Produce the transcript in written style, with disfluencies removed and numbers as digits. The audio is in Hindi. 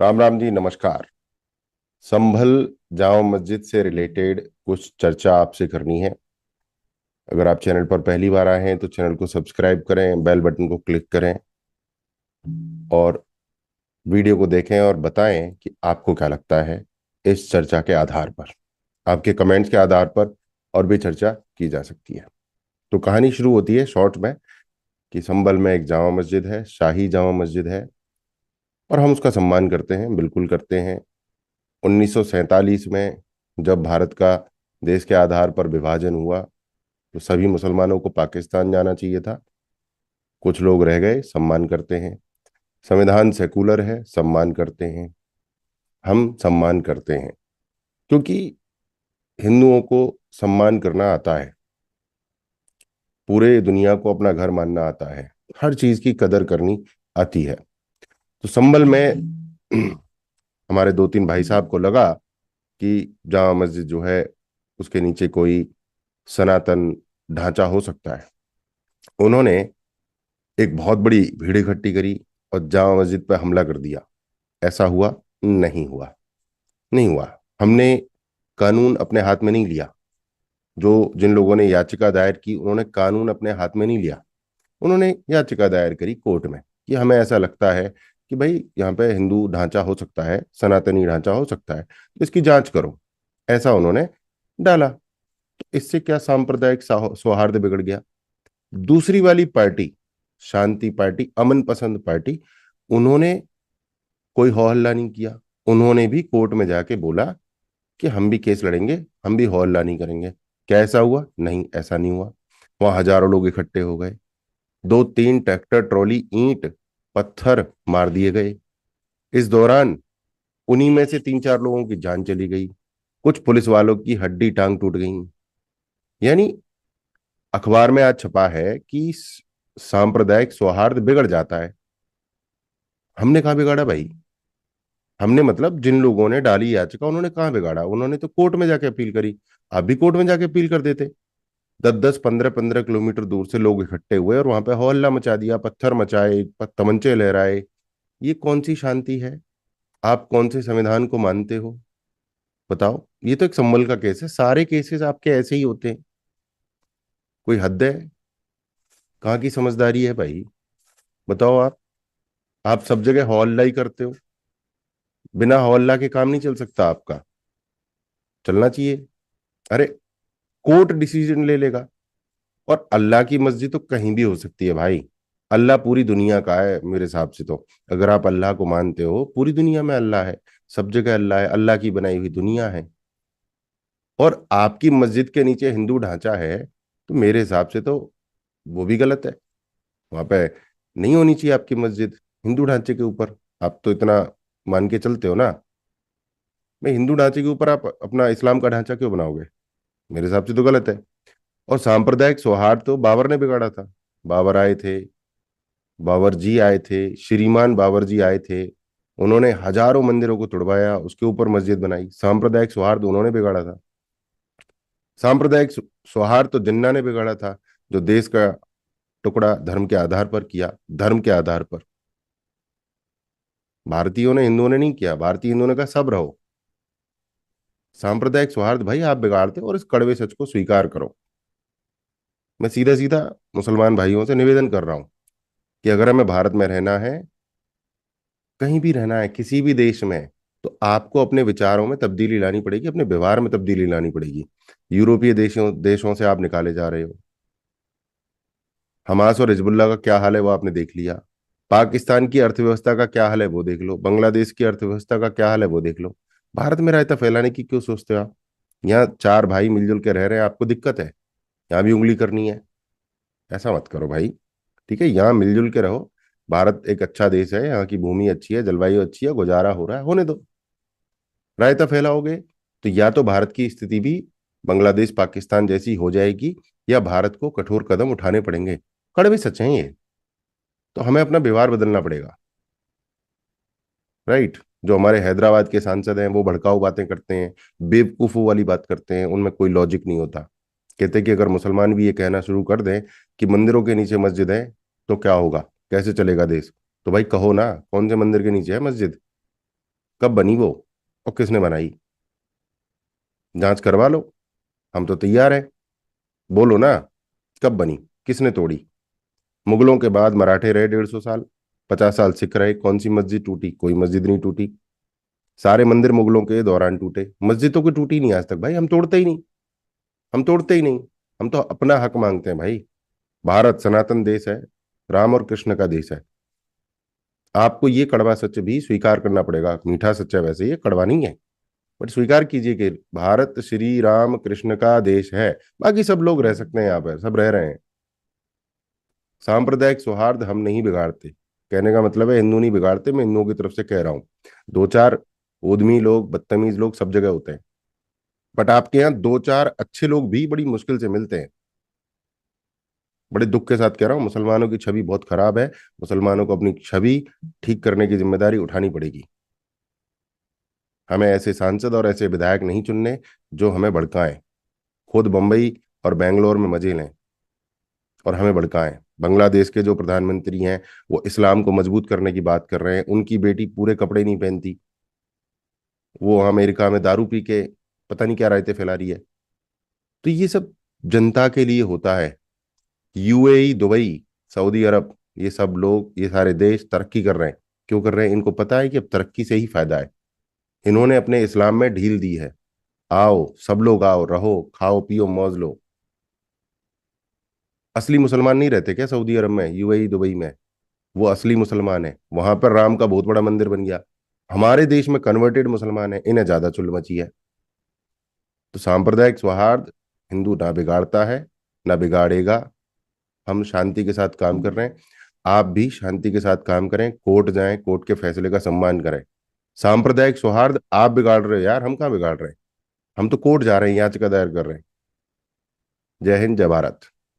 राम राम जी, नमस्कार। संभल जामा मस्जिद से रिलेटेड कुछ चर्चा आपसे करनी है। अगर आप चैनल पर पहली बार आए हैं तो चैनल को सब्सक्राइब करें, बेल बटन को क्लिक करें और वीडियो को देखें और बताएं कि आपको क्या लगता है। इस चर्चा के आधार पर, आपके कमेंट्स के आधार पर और भी चर्चा की जा सकती है। तो कहानी शुरू होती है शॉर्ट में कि संभल में एक जामा मस्जिद है, शाही जामा मस्जिद है, और हम उसका सम्मान करते हैं, बिल्कुल करते हैं। 1947 में जब भारत का देश के आधार पर विभाजन हुआ तो सभी मुसलमानों को पाकिस्तान जाना चाहिए था। कुछ लोग रह गए, सम्मान करते हैं। संविधान सेकुलर है, सम्मान करते हैं। हम सम्मान करते हैं क्योंकि हिंदुओं को सम्मान करना आता है, पूरे दुनिया को अपना घर मानना आता है, हर चीज की कदर करनी आती है। तो संभल में हमारे दो तीन भाई साहब को लगा कि जामा मस्जिद जो है उसके नीचे कोई सनातन ढांचा हो सकता है। उन्होंने एक बहुत बड़ी भीड़ इकट्ठी करी और जामा मस्जिद पर हमला कर दिया। ऐसा हुआ? नहीं हुआ। नहीं हुआ। हमने कानून अपने हाथ में नहीं लिया। जो जिन लोगों ने याचिका दायर की उन्होंने कानून अपने हाथ में नहीं लिया। उन्होंने याचिका दायर करी कोर्ट में कि हमें ऐसा लगता है कि भाई यहाँ पे हिंदू ढांचा हो सकता है, सनातनी ढांचा हो सकता है, तो इसकी जांच करो। ऐसा उन्होंने डाला। तो इससे क्या सांप्रदायिक सौहार्द बिगड़ गया? दूसरी वाली पार्टी, शांति पार्टी, अमन पसंद पार्टी, उन्होंने कोई हो हल्ला नहीं किया। उन्होंने भी कोर्ट में जाके बोला कि हम भी केस लड़ेंगे, हम भी हो हल्ला नहीं करेंगे। क्या ऐसा हुआ? नहीं, ऐसा नहीं हुआ। वहां हजारों लोग इकट्ठे हो गए। दो तीन ट्रैक्टर ट्रॉली ईंट पत्थर मार दिए गए। इस दौरान उन्हीं में से तीन चार लोगों की जान चली गई। कुछ पुलिस वालों की हड्डी टांग टूट गई। यानी अखबार में आज छपा है कि सांप्रदायिक सौहार्द बिगड़ जाता है। हमने कहाँ बिगाड़ा भाई? हमने मतलब जिन लोगों ने डाली याचिका उन्होंने कहाँ बिगाड़ा? उन्होंने तो कोर्ट में जाके अपील करी। आप भी कोर्ट में जाके अपील कर देते। 10-10 15-15 किलोमीटर दूर से लोग इकट्ठे हुए और वहां पे हो हल्ला मचा दिया, पत्थर मचाए, तमंचे लहराए। ये कौन सी शांति है? आप कौन से संविधान को मानते हो? बताओ। ये तो एक संभल का केस है, सारे केसेस आपके ऐसे ही होते हैं। कोई हद है? कहाँ की समझदारी है भाई? बताओ आप सब जगह हो हल्ला ही करते हो। बिना हो हल्ला के काम नहीं चल सकता आपका। चलना चाहिए। अरे, कोर्ट डिसीजन ले लेगा। और अल्लाह की मस्जिद तो कहीं भी हो सकती है भाई। अल्लाह पूरी दुनिया का है मेरे हिसाब से तो। अगर आप अल्लाह को मानते हो, पूरी दुनिया में अल्लाह है। सब जगह अल्लाह है, अल्लाह की बनाई हुई दुनिया है। और आपकी मस्जिद के नीचे हिंदू ढांचा है तो मेरे हिसाब से तो वो भी गलत है। वहां पे नहीं होनी चाहिए आपकी मस्जिद हिंदू ढांचे के ऊपर। आप तो इतना मान के चलते हो ना। मैं हिंदू ढांचे के ऊपर आप अपना इस्लाम का ढांचा क्यों बनाओगे? मेरे हिसाब से तो गलत है। और सांप्रदायिक सौहार्द तो बाबर ने बिगाड़ा था। बाबर आए थे, बाबर जी आए थे, श्रीमान बाबर जी आए थे। उन्होंने हजारों मंदिरों को तुड़वाया, उसके ऊपर मस्जिद बनाई। सांप्रदायिक सौहार्द उन्होंने बिगाड़ा था। सांप्रदायिक सौहार्द तो जिन्ना ने बिगाड़ा था, जो देश का टुकड़ा धर्म के आधार पर किया, धर्म के आधार पर। भारतीयों ने, हिंदुओं ने नहीं किया। भारतीय हिंदुओं ने कहा सब रहो। सांप्रदायिक सौहार्द भाई आप बिगाड़ते हो और इस कड़वे सच को स्वीकार करो। मैं सीधा सीधा मुसलमान भाइयों से निवेदन कर रहा हूं कि अगर हमें भारत में रहना है, कहीं भी रहना है, किसी भी देश में, तो आपको अपने विचारों में तब्दीली लानी पड़ेगी, अपने व्यवहार में तब्दीली लानी पड़ेगी। यूरोपीय देशों देशों से आप निकाले जा रहे हो। हमास और हिजबुल्लाह का क्या हाल है वो आपने देख लिया। पाकिस्तान की अर्थव्यवस्था का क्या हाल है वो देख लो। बांग्लादेश की अर्थव्यवस्था का क्या हाल है वो देख लो। भारत में रायता फैलाने की क्यों सोचते हो आप? यहाँ चार भाई मिलजुल के रह रहे हैं, आपको दिक्कत है यहाँ भी उंगली करनी है? ऐसा मत करो भाई। ठीक है, यहाँ मिलजुल के रहो। भारत एक अच्छा देश है, यहाँ की भूमि अच्छी है, जलवायु अच्छी है, गुजारा हो रहा है, होने दो। रायता फैलाओगे तो या तो भारत की स्थिति भी बांग्लादेश पाकिस्तान जैसी हो जाएगी, या भारत को कठोर कदम उठाने पड़ेंगे। कड़वे सच हैं ये। तो हमें अपना व्यवहार बदलना पड़ेगा। राइट। जो हमारे हैदराबाद के सांसद हैं वो भड़काऊ बातें करते हैं, बेवकूफों वाली बात करते हैं, उनमें कोई लॉजिक नहीं होता। कहते हैं कि अगर मुसलमान भी ये कहना शुरू कर दें कि मंदिरों के नीचे मस्जिद है तो क्या होगा, कैसे चलेगा देश? तो भाई कहो ना, कौन से मंदिर के नीचे है मस्जिद? कब बनी वो, और किसने बनाई? जांच करवा लो, हम तो तैयार हैं। बोलो ना, कब बनी, किसने तोड़ी? मुगलों के बाद मराठे रहे 150 साल, 50 साल सिख रहे, कौन सी मस्जिद टूटी? कोई मस्जिद नहीं टूटी। सारे मंदिर मुगलों के दौरान टूटे, मस्जिद तो कोई टूटी नहीं आज तक भाई, हम तोड़ते ही नहीं, हम तोड़ते ही नहीं। हम तो अपना हक मांगते हैं भाई। भारत सनातन देश है, राम और कृष्ण का देश है। आपको ये कड़वा सच भी स्वीकार करना पड़ेगा, मीठा सच है वैसे, ये कड़वा नहीं है, बट स्वीकार कीजिए कि भारत श्री राम कृष्ण का देश है। बाकी सब लोग रह सकते हैं यहाँ पर, सब रह रहे हैं। सांप्रदायिक सौहार्द हम नहीं बिगाड़ते, कहने का मतलब है हिंदू नहीं बिगाड़ते, मैं हिंदुओं की तरफ से कह रहा हूँ। दो चार उद्यमी लोग, बदतमीज लोग सब जगह होते हैं, बट आपके यहाँ दो चार अच्छे लोग भी बड़ी मुश्किल से मिलते हैं। बड़े दुख के साथ कह रहा हूँ, मुसलमानों की छवि बहुत खराब है। मुसलमानों को अपनी छवि ठीक करने की जिम्मेदारी उठानी पड़ेगी। हमें ऐसे सांसद और ऐसे विधायक नहीं चुनने जो हमें भड़काएं, खुद बंबई और बेंगलोर में मजे लें और हमें भड़काएं। बांग्लादेश के जो प्रधानमंत्री हैं, वो इस्लाम को मजबूत करने की बात कर रहे हैं, उनकी बेटी पूरे कपड़े नहीं पहनती, वो अमेरिका में दारू पी के पता नहीं क्या रायते फैला रही है। तो ये सब जनता के लिए होता है। यूएई, दुबई, सऊदी अरब, ये सब लोग, ये सारे देश तरक्की कर रहे हैं। क्यों कर रहे हैं? इनको पता है कि अब तरक्की से ही फायदा है। इन्होंने अपने इस्लाम में ढील दी है। आओ सब लोग, आओ, रहो, खाओ पियो मौज लो। असली मुसलमान नहीं रहते क्या सऊदी अरब में, यूएई, दुबई में? वो असली मुसलमान है, वहां पर राम का बहुत बड़ा मंदिर बन गया। हमारे देश में कन्वर्टेड मुसलमान है, इन्हें ज्यादा चुल मची है। तो सांप्रदायिक सौहार्द हिंदू ना बिगाड़ता है, ना बिगाड़ेगा। हम शांति के साथ काम कर रहे हैं, आप भी शांति के साथ काम करें, कोर्ट जाएं, कोर्ट के फैसले का सम्मान करें। सांप्रदायिक सौहार्द आप बिगाड़ रहे हो यार, हम कहाँ बिगाड़ रहे हैं? हम तो कोर्ट जा रहे हैं, याचिका दायर कर रहे हैं। जय हिंद, जय भारत।